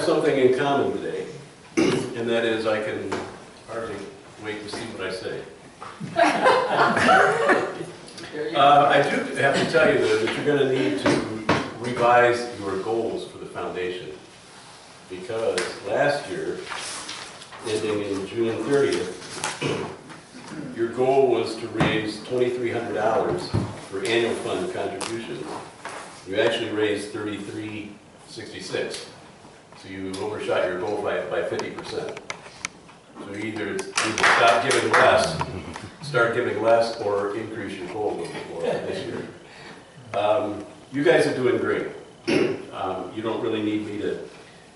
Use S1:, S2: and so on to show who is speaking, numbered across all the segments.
S1: something in common today, and that is I can hardly wait to see what I say. I do have to tell you, though, that you're going to need to revise your goals for the foundation, because last year, ending in June 30th, your goal was to raise $2,300 for annual fund contributions. You actually raised $3,366, so you overshot your goal by 50%. So either start giving less, or increase your goal a little bit more this year. You guys are doing great. You don't really need me to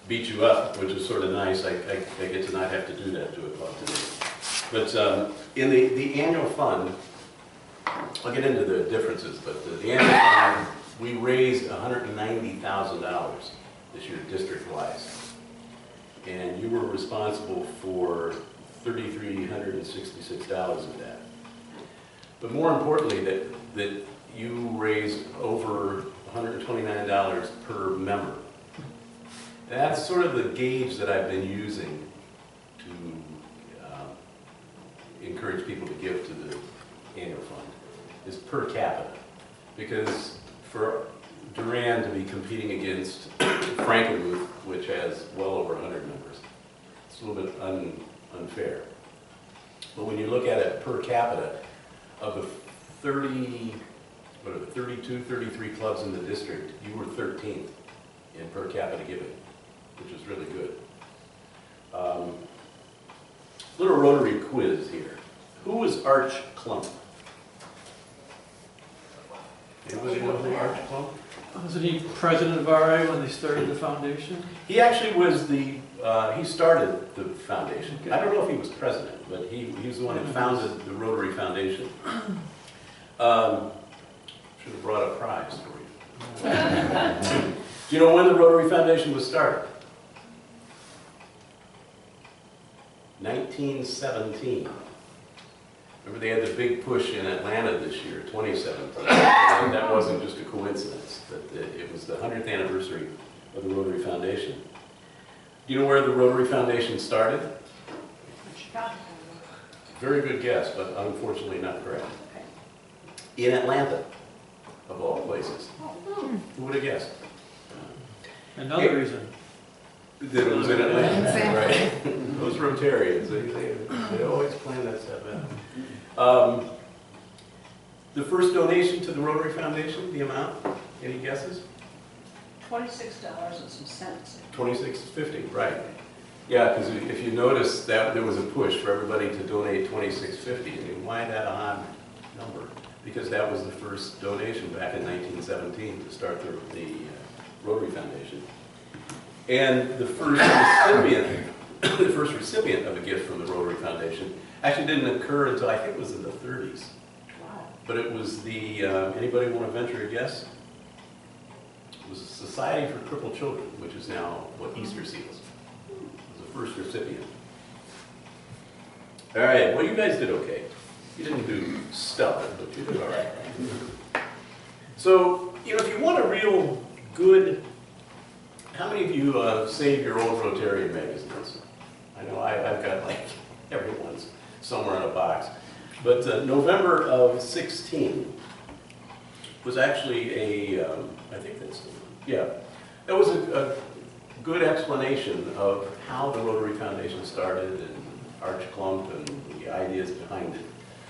S1: beat you up, which is sort of nice. I get to not have to do that at 2 o'clock today. But in the annual fund, I'll get into the differences, but the annual fund, we raised $190,000 this year district-wise. And you were responsible for $3,366 of that. But more importantly, that you raised over $129 per member. That's sort of the gauge that I've been using to encourage people to give to the annual fund, is per capita. Because for Durand to be competing against Frankenmuth, which has well over 100 members, it's a little bit unfair. But when you look at it per capita, of the 32, 33 clubs in the district, you were 13th in per capita giving, which is really good. Little Rotary quiz here. Who was Arch Klump? Anybody know who Arch Klump?
S2: Wasn't he president of RA when they started the foundation?
S1: He actually was he started the foundation. Okay. I don't know if he was president, but he was the one who founded the Rotary Foundation. Should have brought a prize for you. Do you know when the Rotary Foundation was started? 1917. Remember, they had the big push in Atlanta this year, 2017. And that wasn't just a coincidence. That it was the 100th anniversary of the Rotary Foundation. Do you know where the Rotary Foundation started?
S3: Chicago.
S1: Very good guess, but unfortunately not correct. In Atlanta, of all places. Who would have guessed?
S2: Another reason.
S1: That it was in Atlanta, right? Those Rotarians, they always plan that stuff out. The first donation to the Rotary Foundation, the amount? Any guesses?
S3: $26 and some cents.
S1: $26.50, right? Yeah, because if you notice that there was a push for everybody to donate $26.50. I mean, why that odd number? Because that was the first donation back in 1917 to start the Rotary Foundation. And the first recipient of a gift from the Rotary Foundation actually didn't occur until I think it was in the 30s.
S3: Wow.
S1: But it was the, anybody want to venture a guess? It was the Society for Crippled Children, which is now what Easter Seals. It was the first recipient. All right, well, you guys did okay. You didn't do stellar, but you did all right. So, you know, if you want a real good, how many of you save your old Rotarian magazines? I know I've got like everyone's somewhere in a box. But November of 16 was actually I think that's, yeah, that was a good explanation of how the Rotary Foundation started and Arch Klump and the ideas behind it.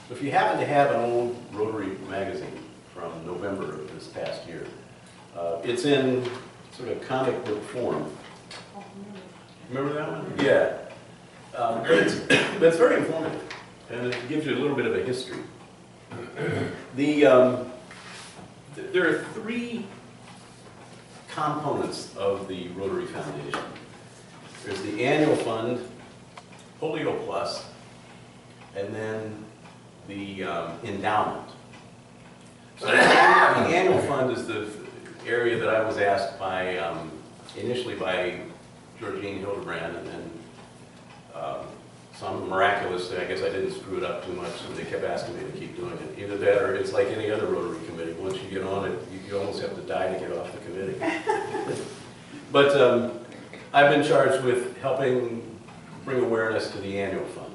S1: So if you happen to have an old Rotary magazine from November of this past year, it's in sort of comic book form. Remember that one? Yeah. But it's very informative, and it gives you a little bit of a history. There are three components of the Rotary Foundation. There's the annual fund, Polio Plus, and then the endowment. So the annual fund is the area that I was asked by, initially by Georgine Hildebrand, and then some miraculous thing, I guess I didn't screw it up too much, and they kept asking me to keep doing it. Either that or it's like any other Rotary committee. Once you get on it, you almost have to die to get off the committee. But I've been charged with helping bring awareness to the annual fund.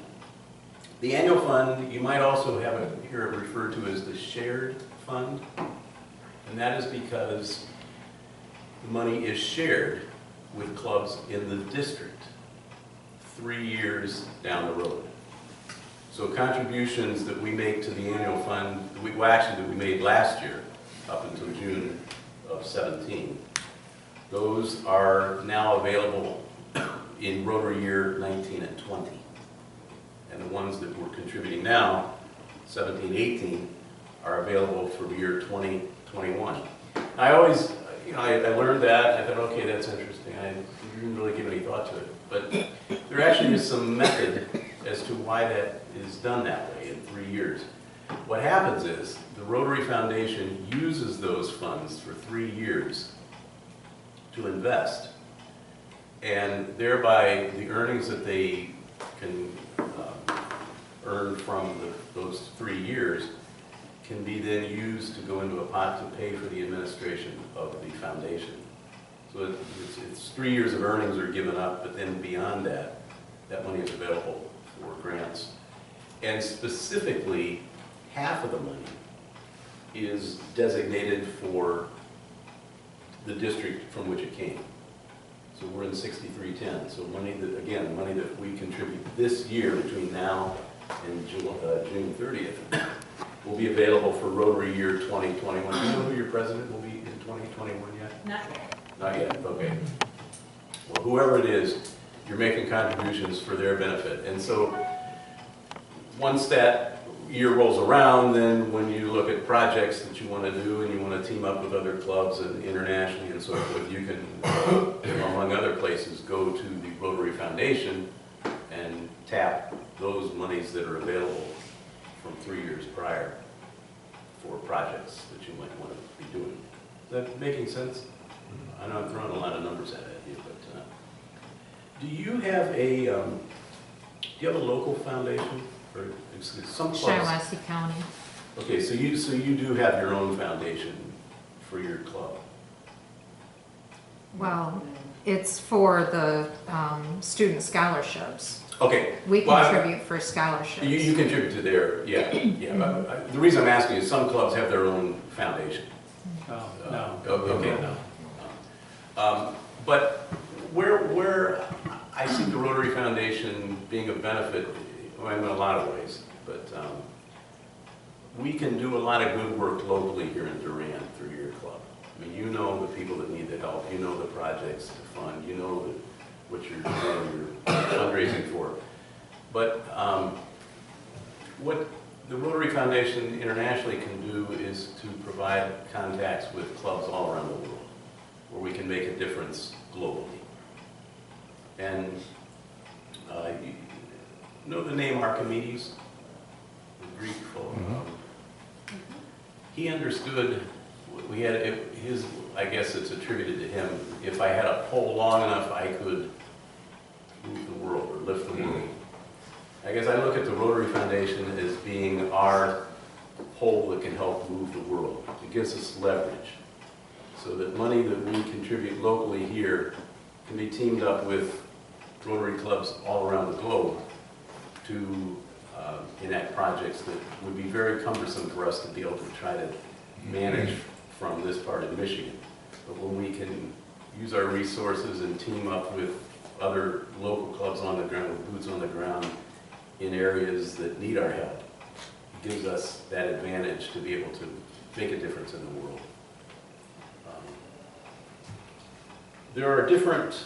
S1: The annual fund, you might also have it hear it referred to as the shared fund, and that is because the money is shared with clubs in the district 3 years down the road. So contributions that we make to the annual fund, well actually that we made last year up until June of 17, those are now available in Rotary year 19 and 20. And the ones that we're contributing now, 17, 18, are available for year 20, 21. I always, I learned that, I thought, okay, that's interesting. I didn't really give any thought to it. But there actually is some method as to why that is done that way in 3 years. What happens is the Rotary Foundation uses those funds for 3 years to invest, and thereby the earnings that they can earn from those 3 years can be then used to go into a pot to pay for the administration of the foundation. So it's 3 years of earnings are given up, but then beyond that, that money is available for grants. And specifically, half of the money is designated for the district from which it came. So we're in 6310. So money that, again, money that we contribute this year between now and June 30th will be available for Rotary year 2021. Do you know who your president will be in 2021 yet?
S3: Not yet.
S1: Not yet, okay. Well, whoever it is, you're making contributions for their benefit. And so once that year rolls around, then when you look at projects that you want to do and you want to team up with other clubs and internationally and so forth, you can, among other places, go to the Rotary Foundation and tap those monies that are available from 3 years prior for projects that you might want to be doing. Is that making sense? I know I'm throwing a lot of numbers at you, but do you have a local foundation? Or some clubs?
S4: Shiawassee County.
S1: Okay, so you do have your own foundation for your club.
S4: Well, it's for the student scholarships.
S1: Okay.
S4: We
S1: Well,
S4: contribute for scholarships.
S1: You contribute to their, yeah, yeah. But the reason I'm asking is some clubs have their own foundation.
S2: No.
S1: Okay. But where I see the Rotary Foundation being a benefit, well, in a lot of ways, but we can do a lot of good work locally here in Durand through your club. I mean, you know the people that need the help, you know the projects to fund, you know what you're doing, you're fundraising for. But what the Rotary Foundation internationally can do is to provide contacts with clubs all around the world, where we can make a difference globally. And you know the name Archimedes, the Greek fellow? He understood, we had, I guess it's attributed to him, if I had a pole long enough, I could move the world or lift the world. I guess I look at the Rotary Foundation as being our pole that can help move the world. It gives us leverage, so that money that we contribute locally here can be teamed up with Rotary clubs all around the globe to enact projects that would be very cumbersome for us to be able to try to manage from this part of Michigan. But when we can use our resources and team up with other local clubs on the ground, with boots on the ground in areas that need our help, it gives us that advantage to be able to make a difference in the world. There are different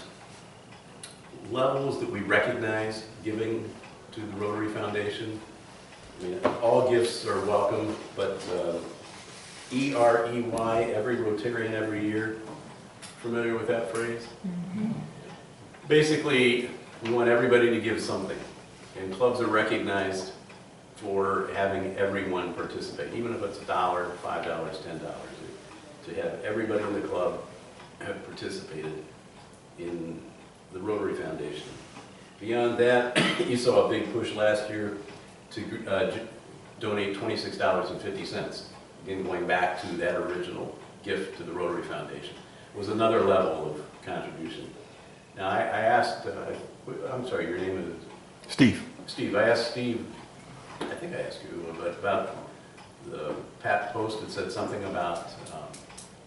S1: levels that we recognize giving to the Rotary Foundation. I mean, all gifts are welcome, but E-R-E-Y, every Rotarian every year. Familiar with that phrase? Mm-hmm. Basically, we want everybody to give something, and clubs are recognized for having everyone participate, even if it's $1, $5, $10, to have everybody in the club have participated in the Rotary Foundation. Beyond that, you saw a big push last year to donate $26.50, again going back to that original gift to the Rotary Foundation. It was another level of contribution. Now, I asked, I'm sorry, your name is?
S5: Steve.
S1: Steve. I asked Steve, I think I asked you, but about the Pat Post that said something about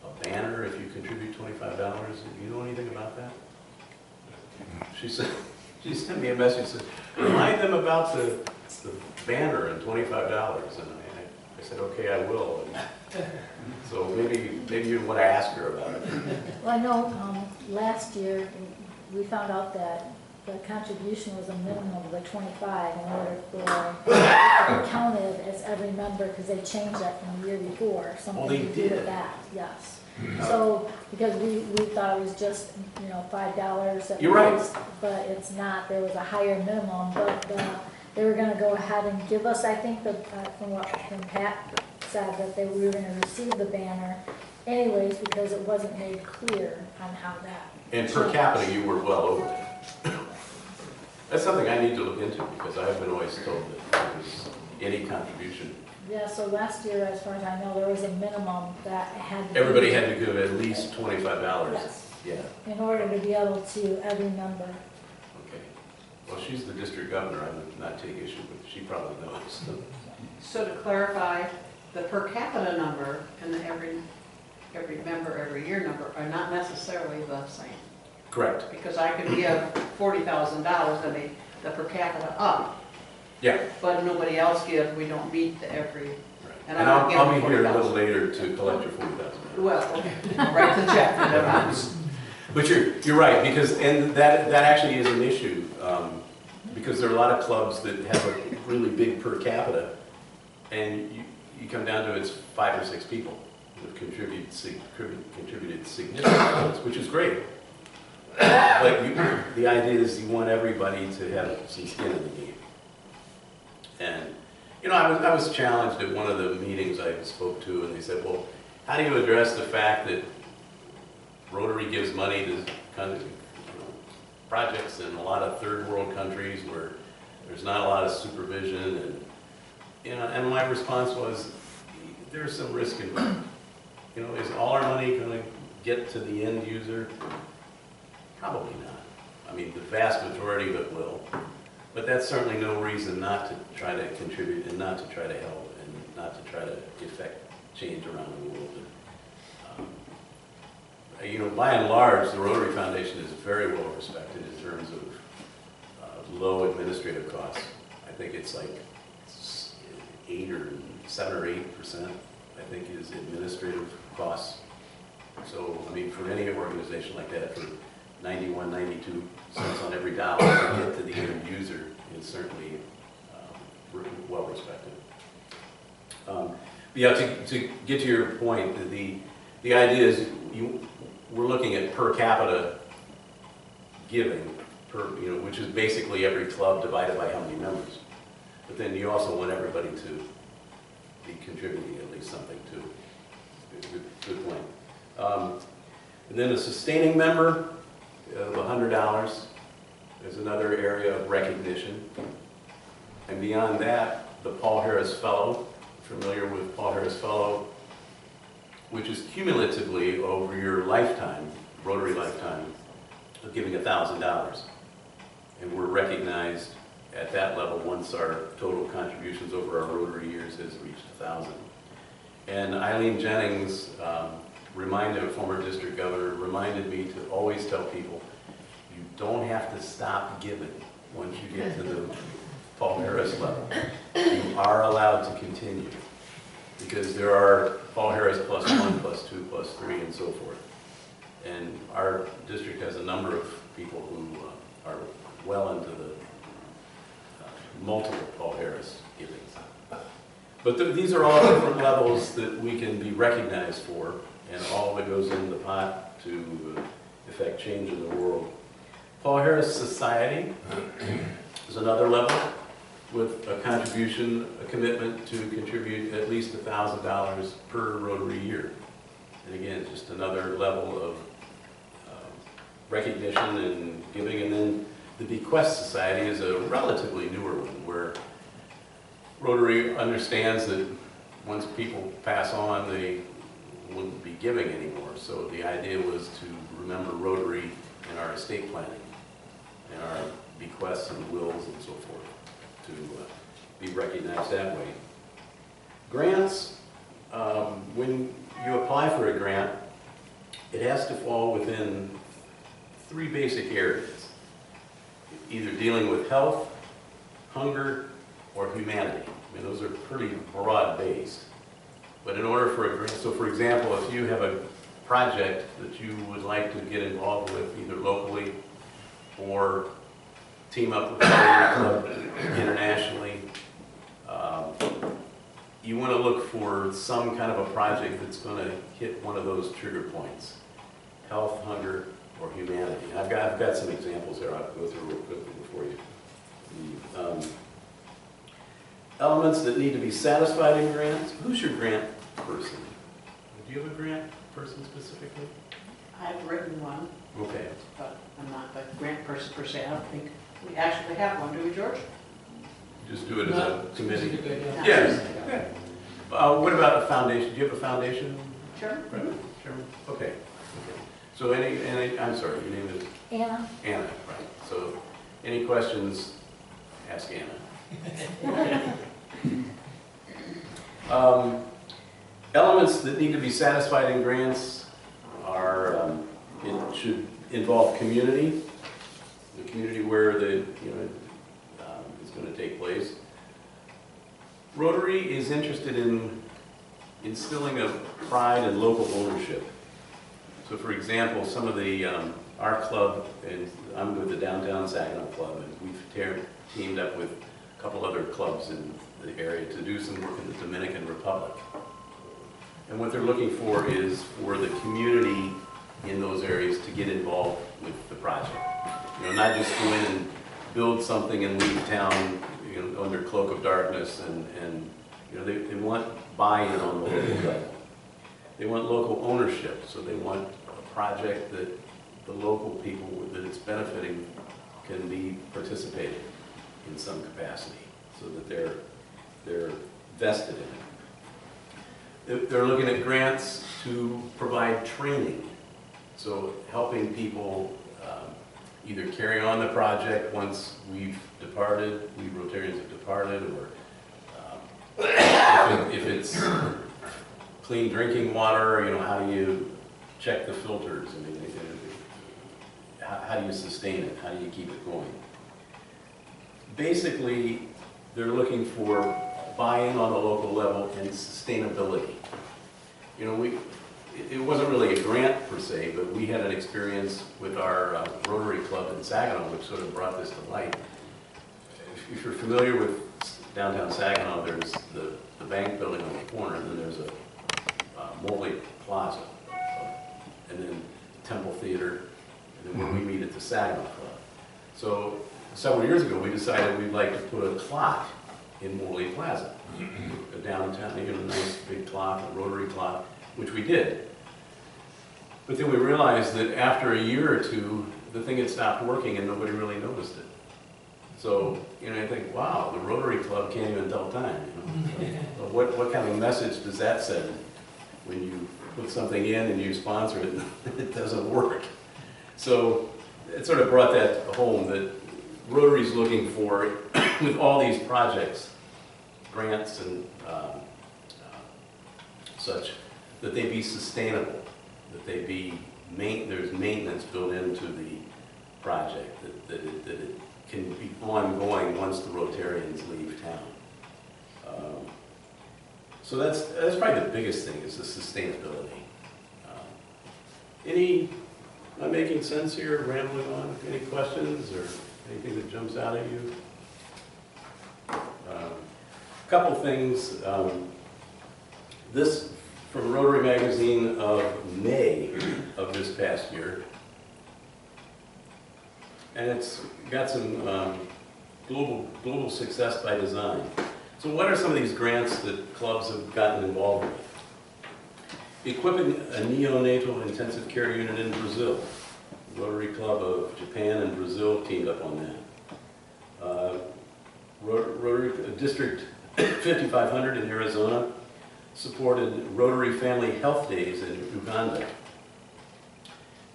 S1: a banner if you contribute $25. Do you know anything about that? She said, she sent me a message, said, remind them about the banner and $25. And I said, okay, I will. And so maybe you want to ask her about it.
S6: Well, I know last year we found out that the contribution was a minimum of the 25 in order for it to be counted as every member, because they changed that from the year before, something
S1: they
S6: to do
S1: did?
S6: with that, yes. So, because we thought it was just, $5 at
S1: You're right.
S6: least, but it's not, there was a higher minimum, but they were gonna go ahead and give us, I think, from Pat said, that we were gonna receive the banner anyways, because it wasn't made clear on how that.
S1: And per capita, you were well over that. That's something I need to look into, because I've been always told that it was any contribution.
S6: Yeah, so last year, as far as I know, there was a minimum that had to be.
S1: Everybody had to give at least $25.
S6: Yes.
S1: Yeah,
S6: In order to be able to, every member.
S1: okay. Well, she's the district governor, I would not take issue, but she probably knows.
S3: So to clarify, the per capita number and the every member, every year number are not necessarily the same.
S1: Correct.
S3: Because I could give $40,000 and the per capita up,
S1: Yeah.
S3: but if nobody else gives, we don't meet the every.
S1: Right.
S3: And
S1: And
S3: I'm not
S1: I'll be
S3: giving
S1: here a little
S3: 40,000.
S1: later to collect your $40,000.
S3: Well, okay, I'll write the check for them.
S1: But you're right, because, and that actually is an issue, because there are a lot of clubs that have a really big per capita, and you come down to it's 5 or 6 people who have contributed significant amounts, which is great. But the idea is you want everybody to have some skin in the game. And, I was challenged at one of the meetings I spoke to, and they said, well, how do you address the fact that Rotary gives money to kind of projects in a lot of third world countries where there's not a lot of supervision, and my response was, there's some risk involved. Is all our money going to get to the end user? Probably not. I mean, the vast majority of it will, but that's certainly no reason not to try to contribute and not to try to help and not to try to effect change around the world. By and large, the Rotary Foundation is very well respected in terms of low administrative costs. I think it's like 7 or 8%, I think, is administrative costs. So, I mean, for any organization like that, for 91, 92 cents on every dollar to get to the end user is certainly well respected. Yeah, to get to your point, the idea is we're looking at per capita giving, which is basically every club divided by how many members. But then you also want everybody to be contributing at least something too. Good point. And then a sustaining member of $100 is another area of recognition. And beyond that, the Paul Harris Fellow, familiar with Paul Harris Fellow, which is cumulatively over your lifetime, Rotary lifetime, of giving $1,000. And we're recognized at that level once our total contributions over our Rotary years has reached 1,000. And Eileen Jennings, former district governor, reminded me to always tell people, you don't have to stop giving once you get to the Paul Harris level. You are allowed to continue, because there are Paul Harris +1, +2, +3, and so forth. And our district has a number of people who are well into the multiple Paul Harris givings. But these are all different levels that we can be recognized for, and all of it goes in the pot to effect change in the world. Paul Harris Society is another level with a contribution, a commitment to contribute at least $1,000 per Rotary year. And again, just another level of recognition and giving. And then the Bequest Society is a relatively newer one, where Rotary understands that once people pass on, they wouldn't be giving anymore. So the idea was to remember Rotary and our estate planning, and our bequests and wills and so forth, to be recognized that way. Grants, when you apply for a grant, it has to fall within 3 basic areas, either dealing with health, hunger, or humanity. I mean, those are pretty broad-based. But in order for a grant, so for example, if you have a project that you would like to get involved with, either locally or team up with a club internationally, you want to look for some kind of a project that's going to hit one of those trigger points: health, hunger, or humanity. And I've got some examples there I'll go through real quickly before you. Elements that need to be satisfied in grants. Who's your grant person? Do you have a grant person specifically?
S3: I've written one,
S1: Okay.
S3: but I'm not the grant person per se. I don't think we actually have one, do we, George?
S1: Just do it as a committee.
S3: Not
S1: Yes.
S3: specific.
S1: What about a foundation? Do you have a foundation?
S3: Sure.
S1: Right. Chairman? Okay. So I'm sorry, your name is?
S6: Anna?
S1: Anna, right. So any questions, ask Anna. Elements that need to be satisfied in grants are, it should involve community, the community where is going to take place. Rotary is interested in instilling a pride and local ownership. So for example, some of the, our club, and I'm with the Downtown Saginaw Club, and we've teamed up with a couple other clubs in the area to do some work in the Dominican Republic. And what they're looking for is for the community in those areas to get involved with the project. You know, not just go in and build something and leave town, you know, under cloak of darkness, and you know, they want buy-in on the local level. They want local ownership, so they want a project that the local people that it's benefiting can be participating in some capacity, so that they're vested in it. They're looking at grants to provide training, so helping people either carry on the project once we've departed, we Rotarians have departed, or if it's clean drinking water, you know, how do you check the filters? I mean, how do you sustain it? How do you keep it going? Basically, they're looking for buy-in on the local level and sustainability. You know, it wasn't really a grant per se, but we had an experience with our Rotary Club in Saginaw, which sort of brought this to light. If you're familiar with downtown Saginaw, there's the bank building on the corner, and then there's a Morley Plaza, and then Temple Theater, and then where we meet at the Saginaw Club. So several years ago, we decided we'd like to put a clock in Morley Plaza, a downtown, even a nice big clock, a Rotary clock, which we did. But then we realized that after a year or two, the thing had stopped working and nobody really noticed it. So, you know, I think, wow, the Rotary Club can't even tell time, you know? So what kind of message does that send when you put something in and you sponsor it and it doesn't work? So it sort of brought that home, that Rotary's looking for, with all these projects, grants and such, that they be sustainable, that they be, there's maintenance built into the project, that it can be ongoing once the Rotarians leave town. So that's probably the biggest thing, is the sustainability. Am I making sense here, rambling on? Any questions or anything that jumps out at you? A couple things. This from Rotary Magazine of May of this past year. And it's got some global success by design. So what are some of these grants that clubs have gotten involved with? Equipping a neonatal intensive care unit in Brazil. Rotary Club of Japan and Brazil teamed up on that. Rotary District 5500 in Arizona supported Rotary Family Health Days in Uganda.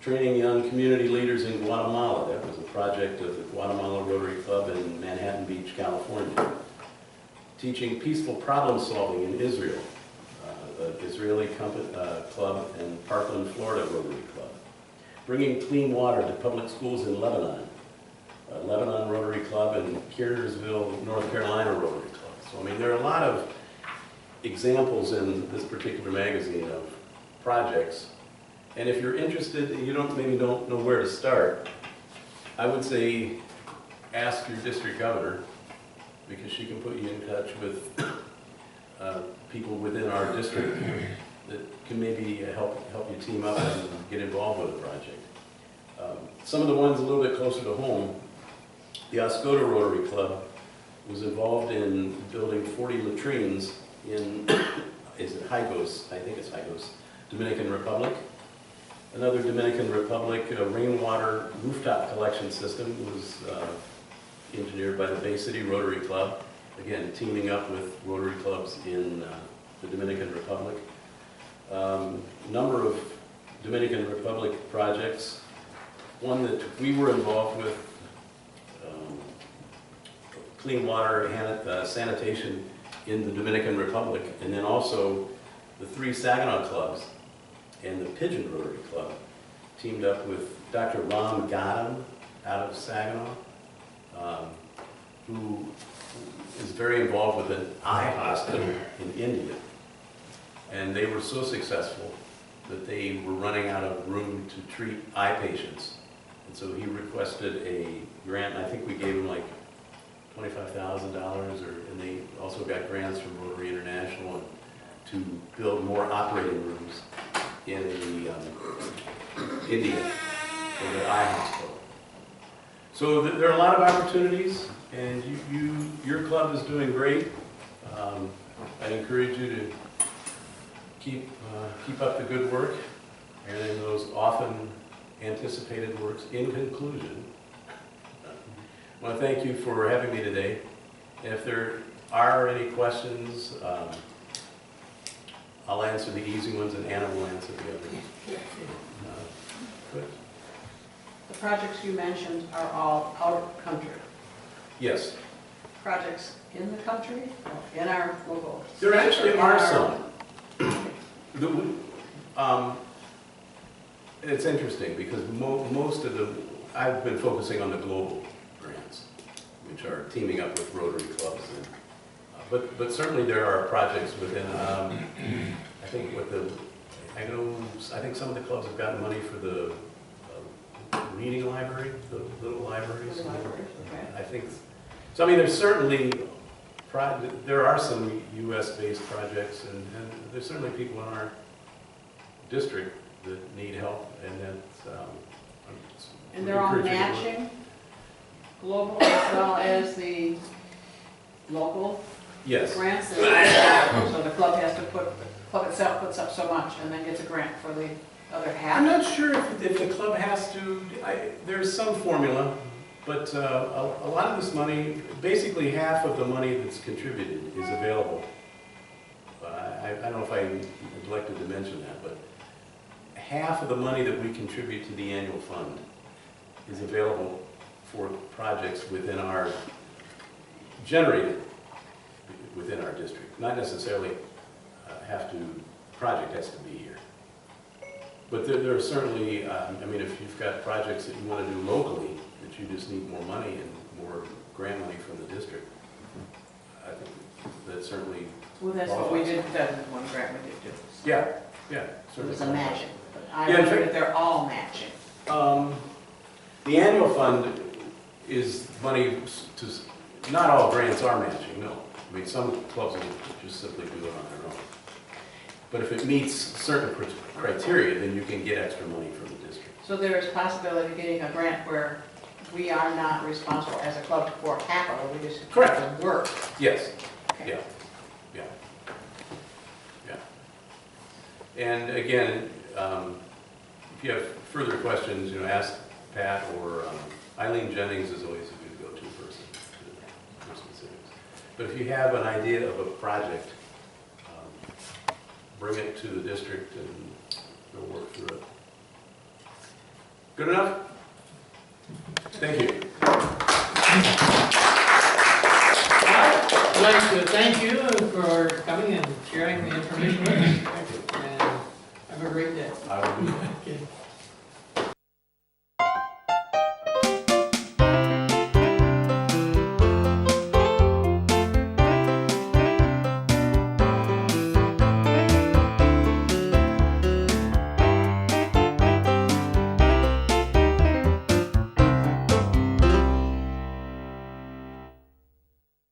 S1: training young community leaders in Guatemala. That was a project of the Guatemala Rotary Club in Manhattan Beach, California. Teaching peaceful problem solving in Israel, the Israeli Club and Parkland, Florida Rotary Club. Bringing clean water to public schools in Lebanon, Lebanon Rotary Club and Kiersville, North Carolina Rotary Club. So I mean, there are a lot of examples in this particular magazine of projects. And if you're interested, and you maybe don't know where to start, I would say ask your district governor, because she can put you in touch with people within our district that can maybe help you team up and get involved with a project. Some of the ones a little bit closer to home, the Oscoda Rotary Club was involved in building 40 latrines in, is it Higos? I think it's Higos, Dominican Republic. Another Dominican Republic rainwater rooftop collection system was engineered by the Bay City Rotary Club, again teaming up with Rotary clubs in the Dominican Republic. Number of Dominican Republic projects. One that we were involved with, clean water sanitation in the Dominican Republic, and then also the 3 Saginaw clubs and the Pigeon Rotary Club teamed up with Dr. Ram Gadam out of Saginaw, who is very involved with an eye hospital in India. And they were so successful that they were running out of room to treat eye patients. And so he requested a grant, and I think we gave him like $25,000, and they also got grants from Rotary International to build more operating rooms in the India for the eye hospital. So there are a lot of opportunities, and your club is doing great. I encourage you to keep up the good work, and in those often anticipated works. In conclusion, I want to thank you for having me today. And if there are any questions, I'll answer the easy ones, and Anna will answer the others. Good.
S3: The projects you mentioned are all out of country.
S1: Yes.
S3: Projects in the country, or in our local.
S1: There actually
S3: or in
S1: are
S3: our-
S1: some. It's interesting because most of the, I've been focusing on the global grants, which are teaming up with Rotary clubs. And, but certainly there are projects within, I think I think some of the clubs have gotten money for the reading library, the little libraries.
S3: Little libraries, okay.
S1: I think, so I mean, there's certainly, there are some US-based projects, and there's certainly people in our district that need help, and that's,
S3: And they're all matching, global as well as the local
S1: yes.
S3: grants? So the club has to the club itself puts up so much and then gets a grant for the other half?
S1: I'm not sure if the club has to, there's some formula, but a lot of this money, basically half of the money that's contributed is available. I don't know if I neglected to mention that, but half of the money that we contribute to the annual fund is available for projects within our, generated within our district. Not necessarily project has to be here. But there are certainly, I mean, if you've got projects that you want to do locally, that you just need more money and more grant money from the district, I think that certainly.
S3: Well, that's what we did, that one grant we did too.
S1: Yeah,
S3: It
S1: certainly.
S3: was a matching, but I
S1: Yeah,
S3: wonder if they're all matching.
S1: The annual fund is money to, not all grants are matching, no. I mean, some clubs will just simply do it on their own. But if it meets certain criteria, then you can get extra money from the district.
S3: So there is possibility of getting a grant where we are not responsible as a club for capital, we just
S1: Correct.
S3: have to work.
S1: Yes,
S3: Okay.
S1: yeah. And again, if you have further questions, ask Pat or Eileen Jennings is always a good go-to person for specifics. But if you have an idea of a project, bring it to the district and we'll work through it. Good enough? Thank you.
S2: I'd like to thank you for coming and sharing the information with us.